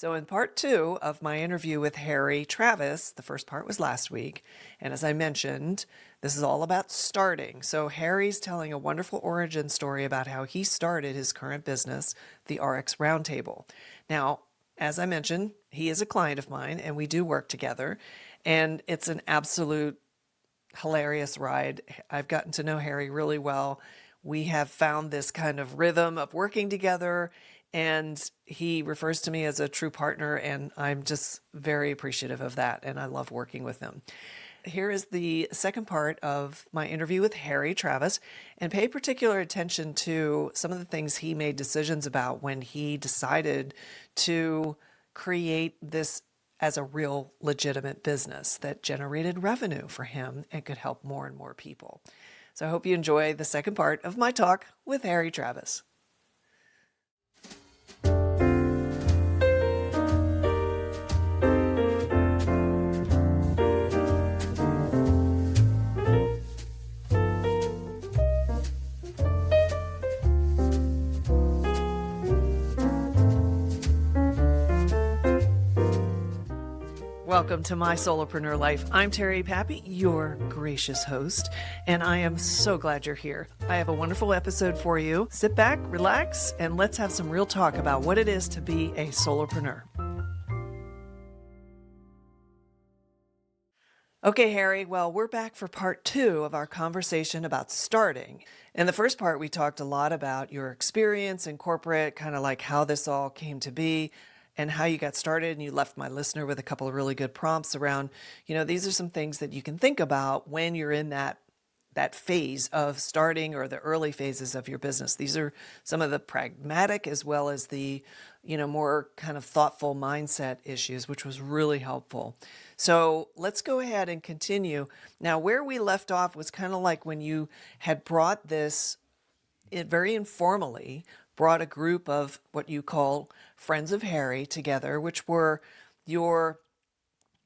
So, in part two of my interview with Harry Travis, the first part was last week. And as I mentioned, this is all about starting. So, Harry's telling a wonderful origin story about how he started his current business, the RX Roundtable. Now, as I mentioned, he is a client of mine and we do work together. And it's an absolute hilarious ride. I've gotten to know Harry really well. We have found this kind of rhythm of working together, and he refers to me as a true partner, and I'm just very appreciative of that, and I love working with him. Here is the second part of my interview with Harry Travis, and pay particular attention to some of the things he made decisions about when he decided to create this as a real legitimate business that generated revenue for him and could help more and more people. So I hope you enjoy the second part of my talk with Harry Travis. Welcome to My Solopreneur Life. I'm Terry Pappy, your gracious host, and I am so glad you're here. I have a wonderful episode for you. Sit back, relax, and let's have some real talk about what it is to be a solopreneur. Okay, Harry, well, we're back for part two of our conversation about starting. In the first part, we talked a lot about your experience in corporate, kind of like how this all came to be and how you got started. And you left my listener with a couple of really good prompts around, these are some things that you can think about when you're in that phase of starting or the early phases of your business. These are some of the pragmatic as well as the, more kind of thoughtful mindset issues, which was really helpful. So let's go ahead and continue. Now, where we left off was kind of like when you had brought this very informally, brought a group of what you call friends of Harry together, which were your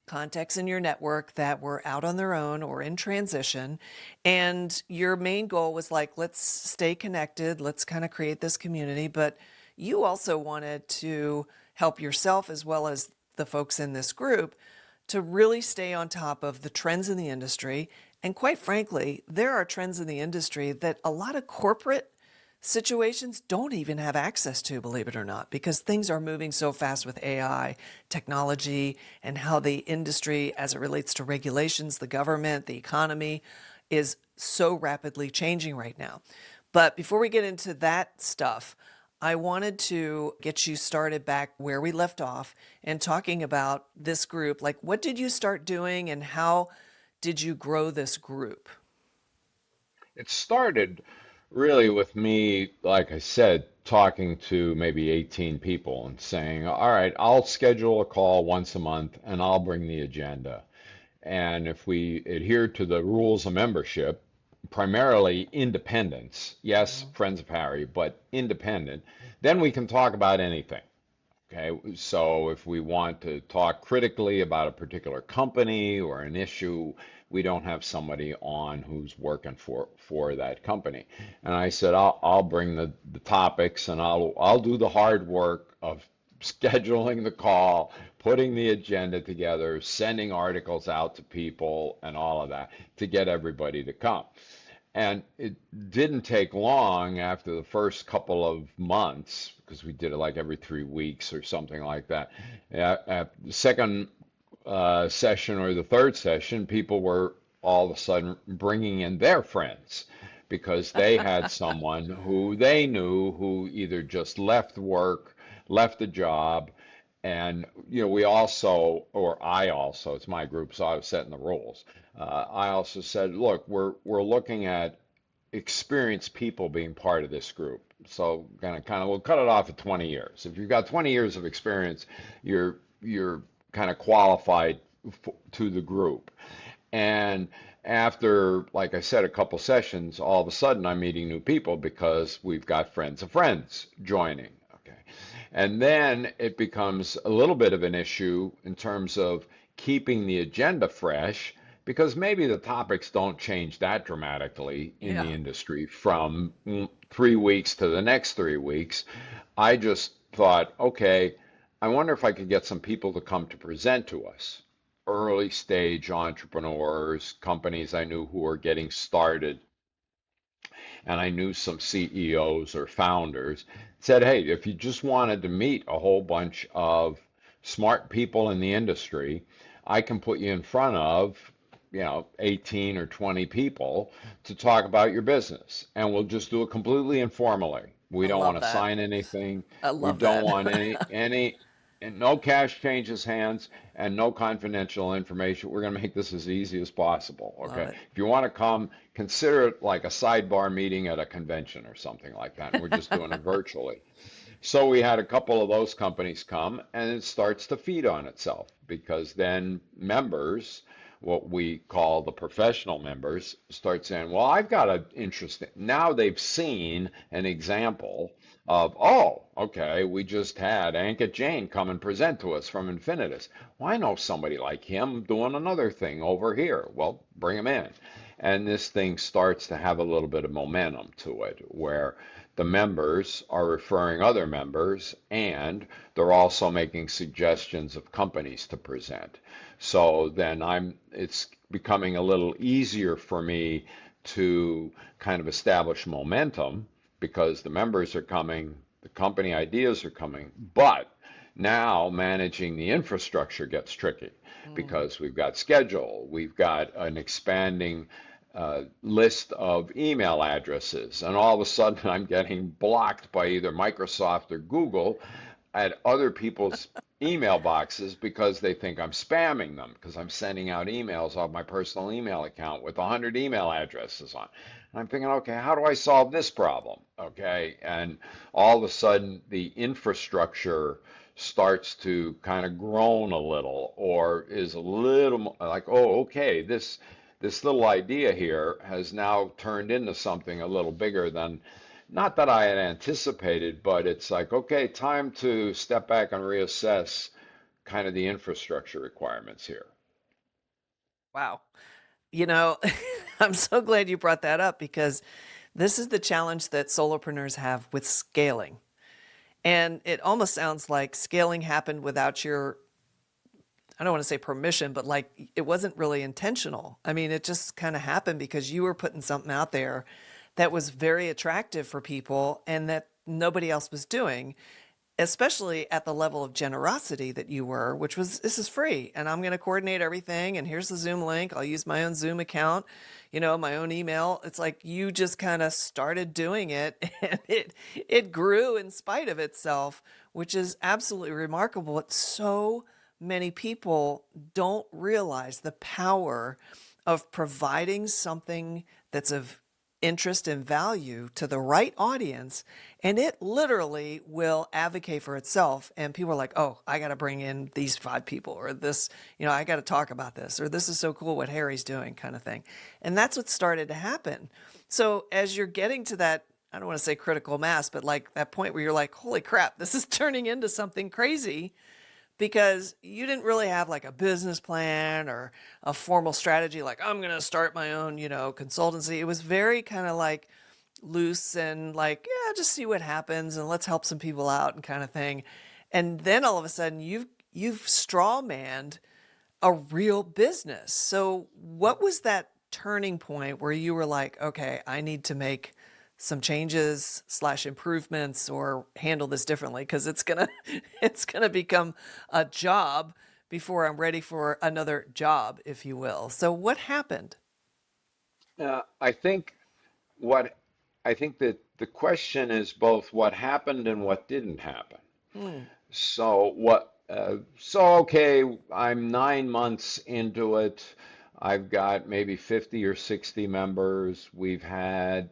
contacts in your network that were out on their own or in transition. And your main goal was like, let's stay connected. Let's kind of create this community. But you also wanted to help yourself as well as the folks in this group to really stay on top of the trends in the industry. And quite frankly, there are trends in the industry that a lot of corporate situations don't even have access to, believe it or not, because things are moving so fast with AI, technology, and how the industry, as it relates to regulations, the government, the economy, is so rapidly changing right now. But before we get into that stuff, I wanted to get you started back where we left off and talking about this group. Like, what did you start doing and how did you grow this group? It started really with me, like I said, talking to maybe 18 people and saying, all right, I'll schedule a call once a month and I'll bring the agenda. And if we adhere to the rules of membership, primarily independence, yes, friends of Harry, but independent, then we can talk about anything. Okay, so if we want to talk critically about a particular company or an issue, we don't have somebody on who's working for that company. And I said, I'll bring the topics and I'll do the hard work of scheduling the call, putting the agenda together, sending articles out to people and all of that to get everybody to come. And it didn't take long after the first couple of months, because we did it like every 3 weeks or something like that. At the second session or the third session, people were all of a sudden bringing in their friends because they had someone who they knew who either just left work, left a job, and we also, or I also, it's my group, so I was setting the rules. I also said, look, we're looking at experienced people being part of this group. So we'll cut it off at 20 years. If you've got 20 years of experience, you're kind of qualified to the group. And after, like I said, a couple sessions, all of a sudden I'm meeting new people because we've got friends of friends joining. Okay. And then it becomes a little bit of an issue in terms of keeping the agenda fresh because maybe the topics don't change that dramatically in the Yeah. industry from 3 weeks to the next 3 weeks. I just thought, okay, I wonder if I could get some people to come to present to us. Early stage entrepreneurs, companies I knew who were getting started, and I knew some CEOs or founders, said, hey, if you just wanted to meet a whole bunch of smart people in the industry, I can put you in front of, 18 or 20 people to talk about your business. And we'll just do it completely informally. I We don't want love to that. sign anything. I We love don't that. want and no cash changes hands and no confidential information. We're going to make this as easy as possible. Love Okay. it. If you want to come, consider it like a sidebar meeting at a convention or something like that. And we're just doing it virtually. So we had a couple of those companies come, and it starts to feed on itself because then members, what we call the professional members, start saying, well, I've got an interest. Now they've seen an example of, oh, okay, we just had Ankit Jain come and present to us from Infinitus. Well, I know somebody like him doing another thing over here. Well, bring him in. And this thing starts to have a little bit of momentum to it where the members are referring other members and they're also making suggestions of companies to present. So then it's becoming a little easier for me to kind of establish momentum because the members are coming, the company ideas are coming, but now managing the infrastructure gets tricky Mm. because we've got schedule, we've got an expanding list of email addresses, and all of a sudden I'm getting blocked by either Microsoft or Google at other people's email boxes because they think I'm spamming them because I'm sending out emails off my personal email account with 100 email addresses on. And I'm thinking, okay, how do I solve this problem? Okay, and all of a sudden the infrastructure starts to kind of groan a little or is a little like, oh, okay, this little idea here has now turned into something a little bigger than not that I had anticipated, but it's like, okay, time to step back and reassess kind of the infrastructure requirements here. Wow. You know, I'm so glad you brought that up because this is the challenge that solopreneurs have with scaling. And it almost sounds like scaling happened without your, I don't want to say permission, but like it wasn't really intentional. I mean, it just kind of happened because you were putting something out there that was very attractive for people and that nobody else was doing, especially at the level of generosity that you were, which was, this is free and I'm going to coordinate everything. And here's the Zoom link. I'll use my own Zoom account, my own email. It's like you just kind of started doing it and it grew in spite of itself, which is absolutely remarkable. It's so many people don't realize the power of providing something that's of interest and value to the right audience, and it literally will advocate for itself. And people are like, oh, I got to bring in these 5 people, or this, I got to talk about this, or this is so cool what Harry's doing, kind of thing. And that's what started to happen. So as you're getting to that, I don't want to say critical mass, but like that point where you're like, holy crap, this is turning into something crazy, because you didn't really have like a business plan or a formal strategy like I'm going to start my own, consultancy. It was very kind of like loose and like, yeah, just see what happens and let's help some people out and kind of thing. And then all of a sudden you've straw manned a real business. So what was that turning point where you were like, okay, I need to make some changes slash improvements or handle this differently because it's gonna it's gonna become a job before I'm ready for another job, if you will. So what happened? I think what I think that the question is both what happened and what didn't happen. Hmm. So okay, I'm 9 months into it. I've got maybe 50 or 60 members. We've had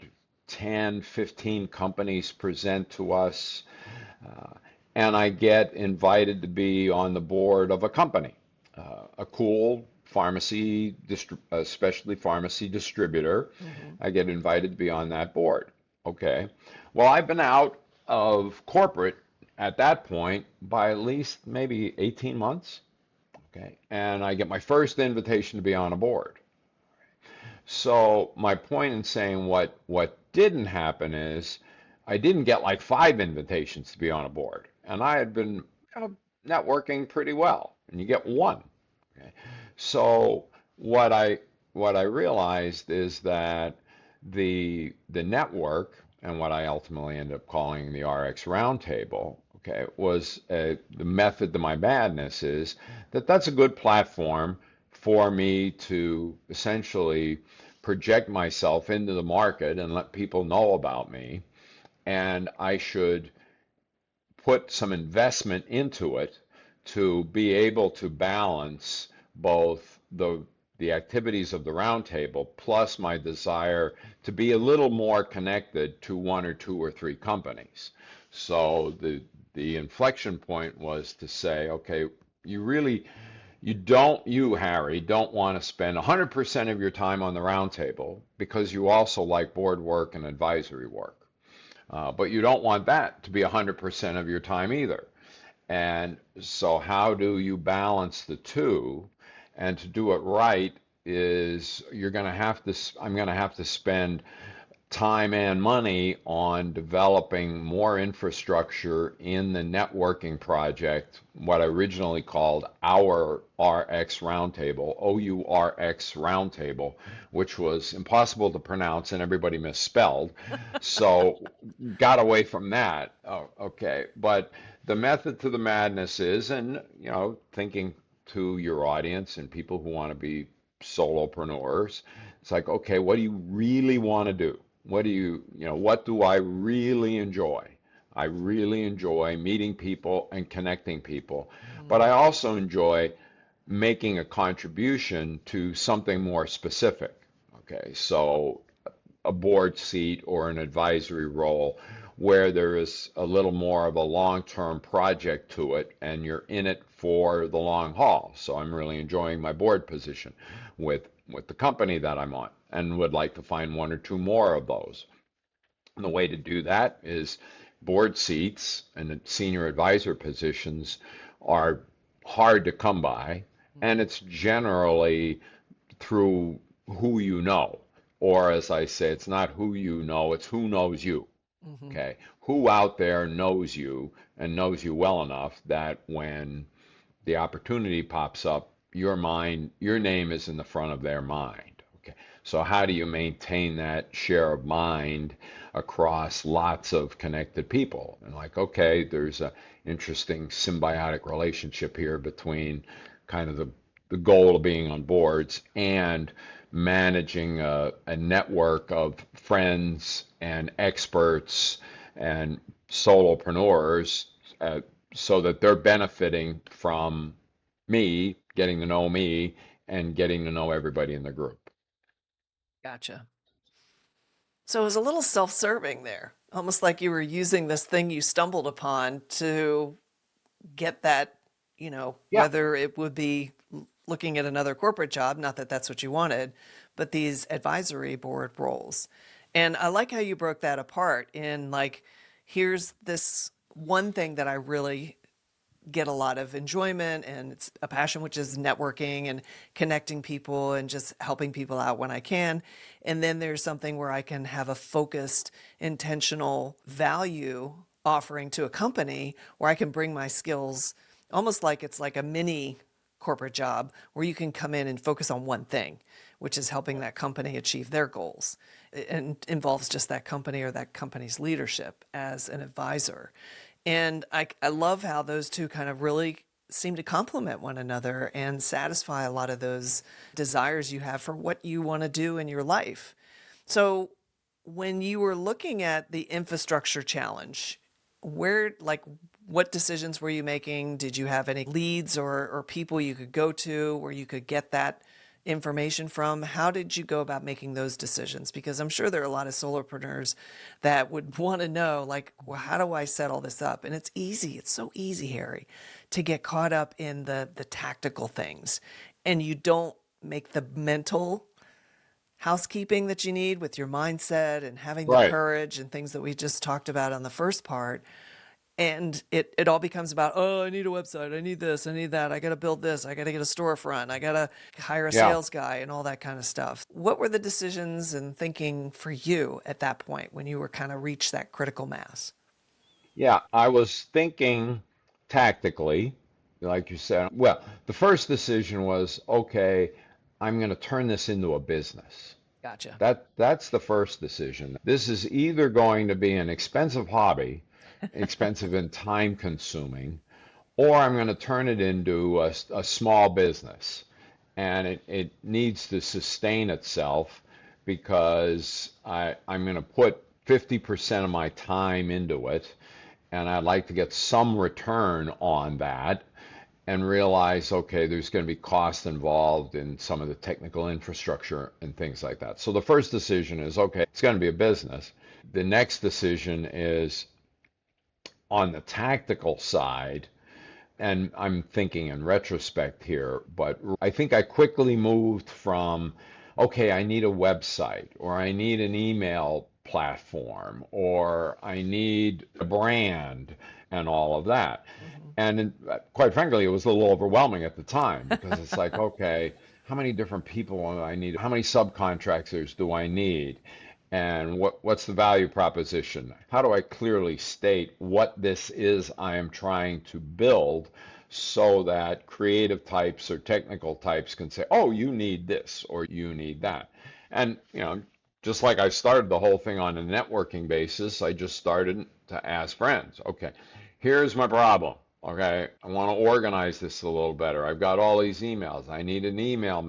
10, 15 companies present to us, uh, and I get invited to be on the board of a company, a cool specialty pharmacy distributor. Mm-hmm. I get invited to be on that board. Okay. Well, I've been out of corporate at that point by at least maybe 18 months. Okay. And I get my first invitation to be on a board. So my point in saying what didn't happen is I didn't get like 5 invitations to be on a board. And I had been networking pretty well, and you get one. Okay. So what I what I realized is that the network and what I ultimately ended up calling the RX Roundtable, okay, was the method to my madness is that that's a good platform for me to essentially project myself into the market and let people know about me. And I should put some investment into it to be able to balance both the activities of the roundtable plus my desire to be a little more connected to one or two or three companies. So the inflection point was to say, okay, you really you, Harry, don't want to spend 100% of your time on the roundtable because you also like board work and advisory work. But you don't want that to be 100% of your time either. And so, how do you balance the two? And to do it right is I'm going to have to spend time and money on developing more infrastructure in the networking project, what I originally called our RX Roundtable, OURX Roundtable, which was impossible to pronounce and everybody misspelled. So got away from that. Oh, okay. But the method to the madness is, and thinking to your audience and people who want to be solopreneurs, it's like, okay, what do you really want to do? What do I really enjoy? I really enjoy meeting people and connecting people, but Mm. I also enjoy making a contribution to something more specific. Okay, so a board seat or an advisory role where there is a little more of a long-term project to it and you're in it for the long haul. So I'm really enjoying my board position with the company that I'm on and would like to find one or two more of those. And the way to do that is board seats and senior advisor positions are hard to come by, and Mhm. it's generally through who you know. Or as I say, it's not who you know, it's who knows you. Mhm. Okay. Who out there knows you and knows you well enough that when the opportunity pops up, your name is in the front of their mind. Okay. So how do you maintain that share of mind across lots of connected people? And like, okay, there's a interesting symbiotic relationship here between kind of the goal of being on boards and managing a network of friends and experts and solopreneurs uh, so that they're benefiting from me, getting to know me, and getting to know everybody in the group. Gotcha. So it was a little self-serving there, almost like you were using this thing you stumbled upon to get that, Yeah, whether it would be looking at another corporate job, not that that's what you wanted, but these advisory board roles. And I like how you broke that apart in like, here's this one thing that I really get a lot of enjoyment and it's a passion, which is networking and connecting people and just helping people out when I can. And then there's something where I can have a focused, intentional value offering to a company where I can bring my skills almost like it's like a mini corporate job where you can come in and focus on one thing, which is helping that company achieve their goals and involves just that company or that company's leadership as an advisor. And I love how those two kind of really seem to complement one another and satisfy a lot of those desires you have for what you want to do in your life. So, when you were looking at the infrastructure challenge, what decisions were you making? Did you have any leads or people you could go to where you could get that information from? How did you go about making those decisions? Because I'm sure there are a lot of solopreneurs that would want to know, like, well, how do I set all this up? And it's easy. It's so easy, Harry, to get caught up in the tactical things, and you don't make the mental housekeeping that you need with your mindset and having the right. courage and things that we just talked about on the first part. And it all becomes about, oh, I need a website, I need this, I need that, I got to build this, I got to get a storefront, I got to hire a Yeah. sales guy, and all that kind of stuff. What were the decisions and thinking for you at that point when you were kind of reached that critical mass? Yeah. I was thinking tactically, like you said, well, the first decision was, okay, I'm going to turn this into a business. Gotcha. That's the first decision. This is either going to be an expensive hobby, expensive and time consuming, or I'm going to turn it into a small business. And it needs to sustain itself because I'm going to put 50% of my time into it, and I'd like to get some return on that and realize, okay, there's going to be cost involved in some of the technical infrastructure and things like that. So the first decision is, okay, it's going to be a business. The next decision is on the tactical side, and I'm thinking in retrospect here, but I think I quickly moved from, okay, I need a website, or I need an email platform, or I need a brand, and all of that. Hmm. And quite frankly, it was a little overwhelming at the time because it's like, okay, how many different people do I need? How many subcontractors do I need? And what's the value proposition? How do I clearly state what this is I am trying to build so that creative types or technical types can say, oh, you need this or you need that. And, just like I started the whole thing on a networking basis, I just started to ask friends, okay, here's my problem. Okay, I want to organize this a little better. I've got all these emails. I need an email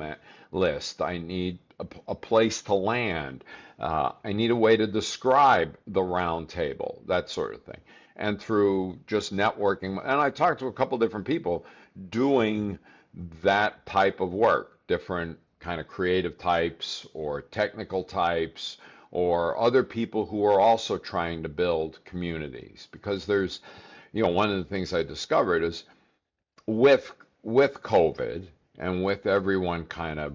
list. I need a place to land. I need a way to describe the round table, that sort of thing. And through just networking, and I talked to a couple different people doing that type of work, different kind of creative types or technical types or other people who are also trying to build communities. Because there's, one of the things I discovered is with with COVID and with everyone kind of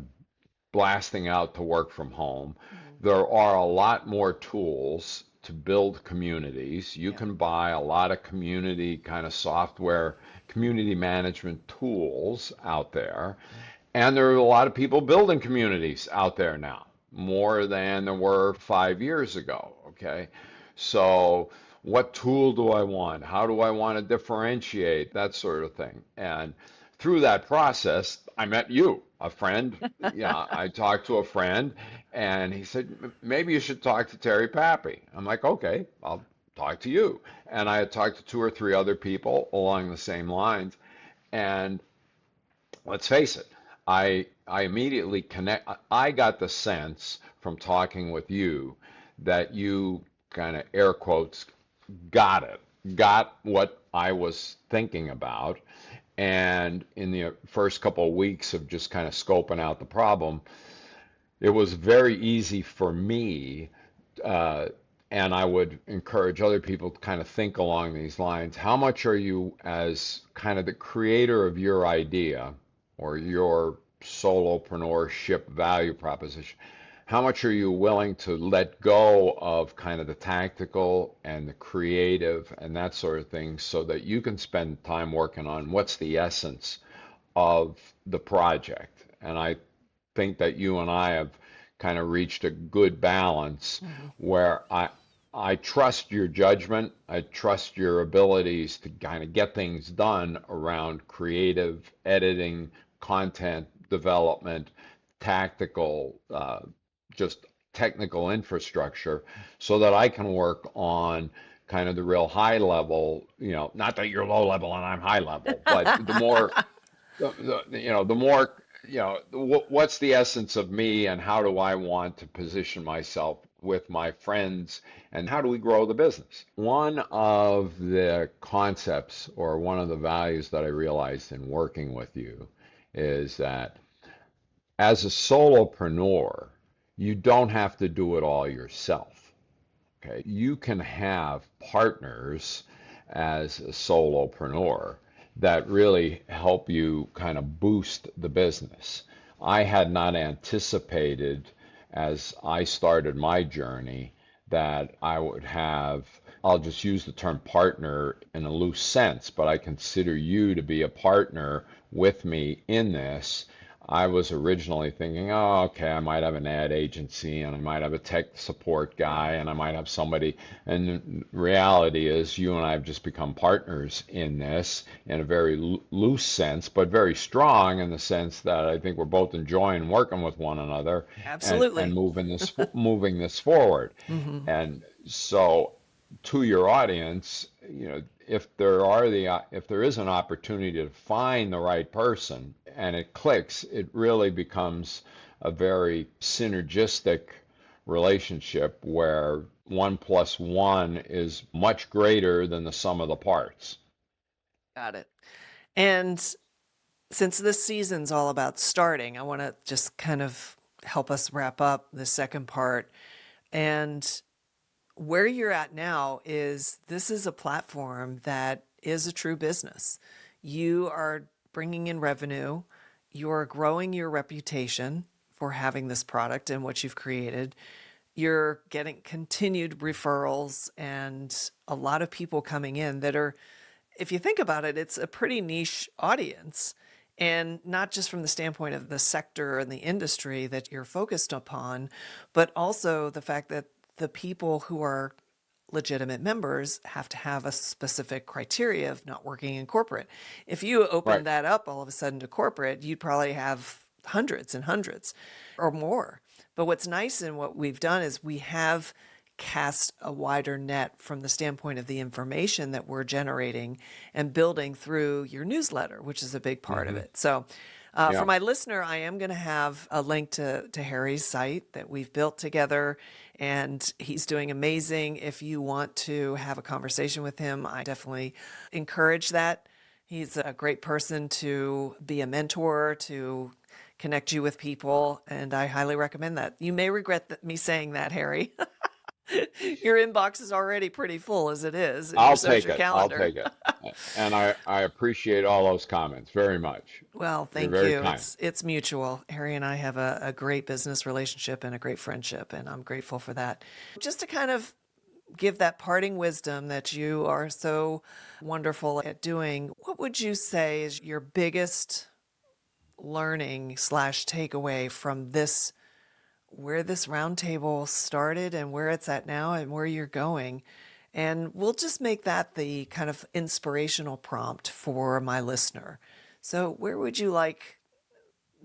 blasting out to work from home, Hmm. there are a lot more tools to build communities. You Yeah. can buy a lot of community kind of software, community management tools out there. And there are a lot of people building communities out there now, more than there were 5 years ago. Okay. So, what tool do I want? How do I want to differentiate? That sort of thing. And through that process, I met you, a friend. Yeah, I talked to a friend, and he said, maybe you should talk to Terry Pappy. I'm like, okay, I'll talk to you. And I had talked to two or three other people along the same lines. And let's face it, I immediately connect. I got the sense from talking with you that you kind of air quotes got it, got what I was thinking about. And in the first couple of weeks of just kind of scoping out the problem, it was very easy for me, uh, and I would encourage other people to kind of think along these lines. How much are you, as kind of the creator of your idea or your solopreneurship value proposition, how much are you willing to let go of kind of the tactical and the creative and that sort of thing so that you can spend time working on what's the essence of the project? And I think that you and I have kind of reached a good balance Hmm. where I trust your judgment. I trust your abilities to kind of get things done around creative editing, content development, tactical, just technical infrastructure, so that I can work on kind of the real high level, not that you're low level and I'm high level, but the more the more, what's the essence of me and how do I want to position myself with my friends and how do we grow the business? One of the concepts or one of the values that I realized in working with you is that as a solopreneur, you don't have to do it all yourself. Okay, you can have partners as a solopreneur that really help you kind of boost the business. I had not anticipated as I started my journey that I would have, I'll just use the term partner in a loose sense, but I consider you to be a partner with me in this. I was originally thinking, oh, okay, I might have an ad agency and I might have a tech support guy and I might have somebody. And reality is, you and I have just become partners in this in a very loose sense, but very strong in the sense that I think we're both enjoying working with one another and Absolutely. moving this forward. Hmm. And so, to your audience, if there is an opportunity to find the right person and it clicks, it really becomes a very synergistic relationship where 1 plus 1 is much greater than the sum of the parts. Got it. And since this season's all about starting, I want to just kind of help us wrap up the second part. And where you're at now is this is a platform that is a true business. You are bringing in revenue, you're growing your reputation for having this product and what you've created. You're getting continued referrals and a lot of people coming in that are, if you think about it, it's a pretty niche audience. And not just from the standpoint of the sector and the industry that you're focused upon, but also the fact that the people who are legitimate members have to have a specific criteria of not working in corporate. If you open Right. that up all of a sudden to corporate, you'd probably have hundreds and hundreds or more. But what's nice in what we've done is we have cast a wider net from the standpoint of the information that we're generating and building through your newsletter, which is a big part of Hmm. it. So, for Yeah. my listener, I am going to have a link to Harry's site that we've built together, and he's doing amazing. If you want to have a conversation with him, I definitely encourage that. He's a great person to be a mentor, to connect you with people, and I highly recommend that. You may regret me saying that, Harry. Your inbox is already pretty full as it is, and I'll so's take your it. I'll calendar. take it. And I appreciate all those comments very much. Well, You're thank very you. kind. It's mutual. Harry and I have a great business relationship and a great friendship, and I'm grateful for that. Just to kind of give that parting wisdom that you are so wonderful at doing, what would you say is your biggest learning slash takeaway from this, where this roundtable started and where it's at now and where you're going? And we'll just make that the kind of inspirational prompt for my listener. So, where would you like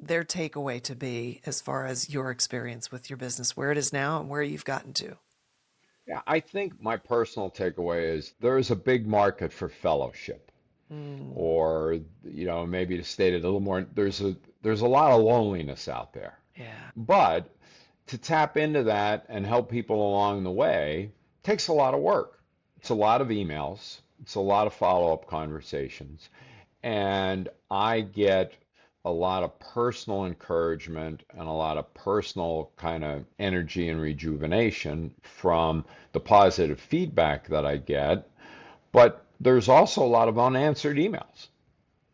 their takeaway to be as far as your experience with your business, where it is now and where you've gotten to? Yeah, I think my personal takeaway is there is a big market for fellowship, Mm, or maybe to state it a little more, there's a lot of loneliness out there. yeah. But to tap into that and help people along the way takes a lot of work. It's a lot of emails, it's a lot of follow-up conversations, and I get a lot of personal encouragement and a lot of personal kind of energy and rejuvenation from the positive feedback that I get. But there's also a lot of unanswered emails.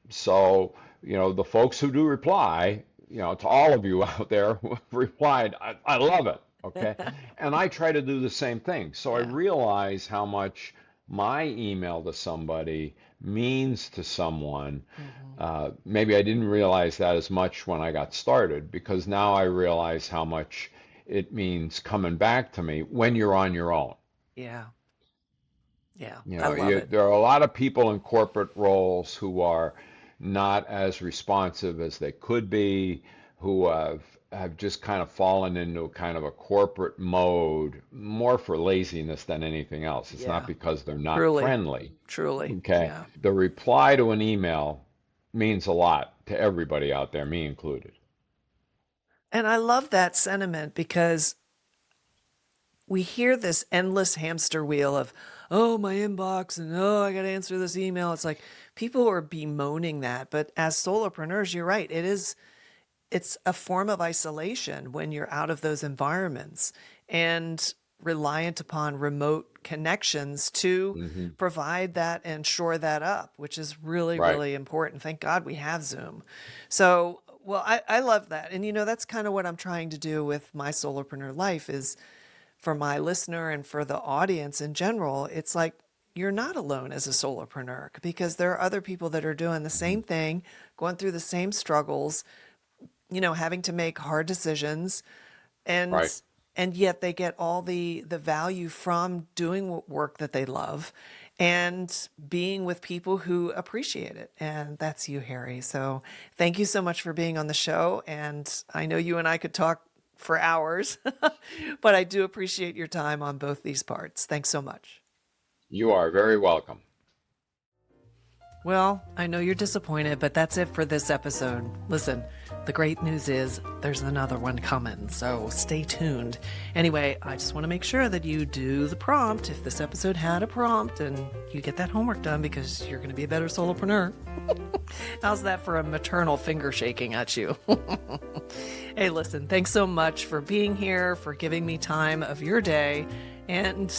So, the folks who do reply, to all of you out there who have replied, I love it. Okay. And I try to do the same thing. So I Yeah. realize how much my email to somebody means to someone. Hmm. Maybe I didn't realize that as much when I got started, because now I realize how much it means coming back to me when you're on your own. Yeah. Yeah. I love You, it. there are a lot of people in corporate roles who are not as responsive as they could be, who have just kind of fallen into kind of a corporate mode, more for laziness than anything else. It's not Yeah. because they're not Truly. friendly. Truly. Okay. Yeah. The reply to an email means a lot to everybody out there, me included. And I love that sentiment because we hear this endless hamster wheel of, oh, my inbox, and oh, I got to answer this email. It's like people are bemoaning that. But as solopreneurs, you're right. It's a form of isolation when you're out of those environments and reliant upon remote connections to Hmm. provide that and shore that up, which is really, Right. really important. Thank God we have Zoom. So, well, I love that. And, that's kind of what I'm trying to do with my solopreneur life is for my listener and for the audience in general. It's like, you're not alone as a solopreneur because there are other people that are doing the Hmm. same thing, going through the same struggles, having to make hard decisions, and Right. and yet they get all the value from doing work that they love and being with people who appreciate it. And that's you, Harry. So thank you so much for being on the show. And I know you and I could talk for hours, but I do appreciate your time on both these parts. Thanks so much. You are very welcome. Well, I know you're disappointed, but that's it for this episode. Listen, the great news is there's another one coming, so stay tuned. Anyway, I just want to make sure that you do the prompt if this episode had a prompt, and you get that homework done because you're going to be a better solopreneur. How's that for a maternal finger shaking at you? Hey, listen, thanks so much for being here, for giving me time of your day, and,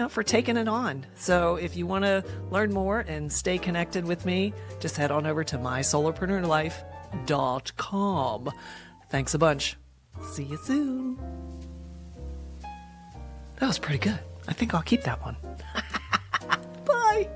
for taking it on. So if you want to learn more and stay connected with me, just head on over to mysolopreneurlife.com. Thanks a bunch. See you soon. That was pretty good. I think I'll keep that one. Bye.